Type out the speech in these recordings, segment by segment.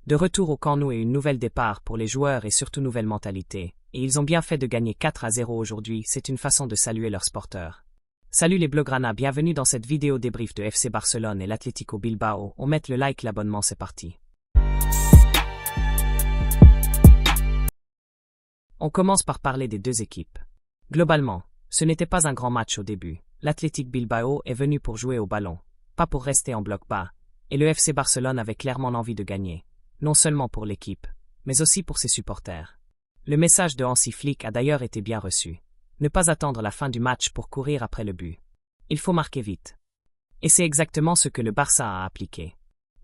De retour au Camp Nou et une nouvelle départ pour les joueurs et surtout nouvelle mentalité, et ils ont bien fait de gagner 4-0 aujourd'hui, c'est une façon de saluer leurs sporteurs. Salut les Blaugrana, bienvenue dans cette vidéo débrief de FC Barcelone et l'Atlético Bilbao, on met le like, l'abonnement, c'est parti. On commence par parler des deux équipes. Globalement, ce n'était pas un grand match au début. L'Athletic Bilbao est venu pour jouer au ballon, pas pour rester en bloc bas, et le FC Barcelone avait clairement l'envie de gagner, non seulement pour l'équipe, mais aussi pour ses supporters. Le message de Hansi Flick a d'ailleurs été bien reçu. Ne pas attendre la fin du match pour courir après le but. Il faut marquer vite. Et c'est exactement ce que le Barça a appliqué.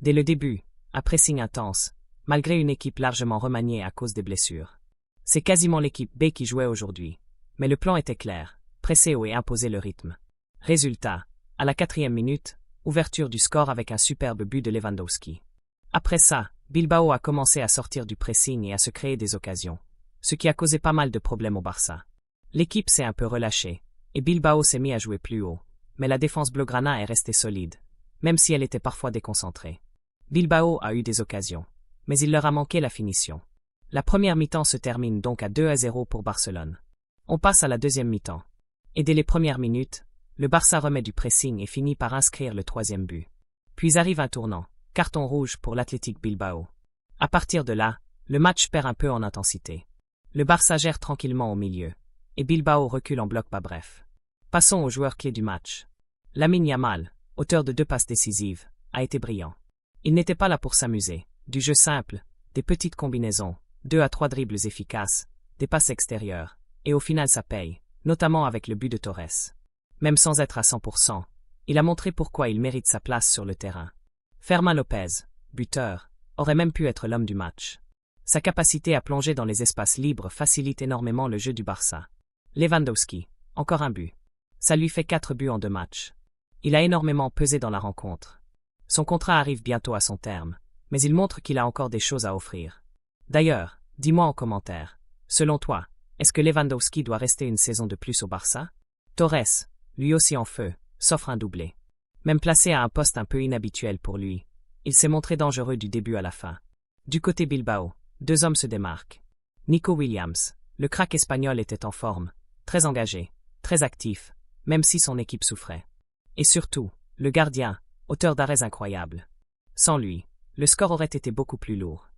Dès le début, un pressing intense, malgré une équipe largement remaniée à cause des blessures. C'est quasiment l'équipe B qui jouait aujourd'hui. Mais le plan était clair, presser haut et imposer le rythme. Résultat, à la 4e minute, ouverture du score avec un superbe but de Lewandowski. Après ça, Bilbao a commencé à sortir du pressing et à se créer des occasions, ce qui a causé pas mal de problèmes au Barça. L'équipe s'est un peu relâchée, et Bilbao s'est mis à jouer plus haut, mais la défense blaugrana est restée solide, même si elle était parfois déconcentrée. Bilbao a eu des occasions, mais il leur a manqué la finition. La première mi-temps se termine donc à 2-0 pour Barcelone. On passe à la deuxième mi-temps. Et dès les premières minutes, le Barça remet du pressing et finit par inscrire le 3e but. Puis arrive un tournant, carton rouge pour l'Athletic Bilbao. À partir de là, le match perd un peu en intensité. Le Barça gère tranquillement au milieu, et Bilbao recule en bloc bas bref. Passons aux joueurs clés du match. Lamine Yamal, auteur de 2 passes décisives, a été brillant. Il n'était pas là pour s'amuser. Du jeu simple, des petites combinaisons, 2 à 3 dribbles efficaces, des passes extérieures, et au final ça paye, notamment avec le but de Torres. Même sans être à 100%, il a montré pourquoi il mérite sa place sur le terrain. Fermin Lopez, buteur, aurait même pu être l'homme du match. Sa capacité à plonger dans les espaces libres facilite énormément le jeu du Barça. Lewandowski, encore un but. Ça lui fait 4 buts en 2 matchs. Il a énormément pesé dans la rencontre. Son contrat arrive bientôt à son terme, mais il montre qu'il a encore des choses à offrir. D'ailleurs, dis-moi en commentaire, selon toi, est-ce que Lewandowski doit rester une saison de plus au Barça? Torres, lui aussi en feu, s'offre un doublé. Même placé à un poste un peu inhabituel pour lui, il s'est montré dangereux du début à la fin. Du côté Bilbao, 2 hommes se démarquent. Nico Williams, le crack espagnol, était en forme, très engagé, très actif, même si son équipe souffrait. Et surtout, le gardien, auteur d'arrêts incroyables. Sans lui, le score aurait été beaucoup plus lourd.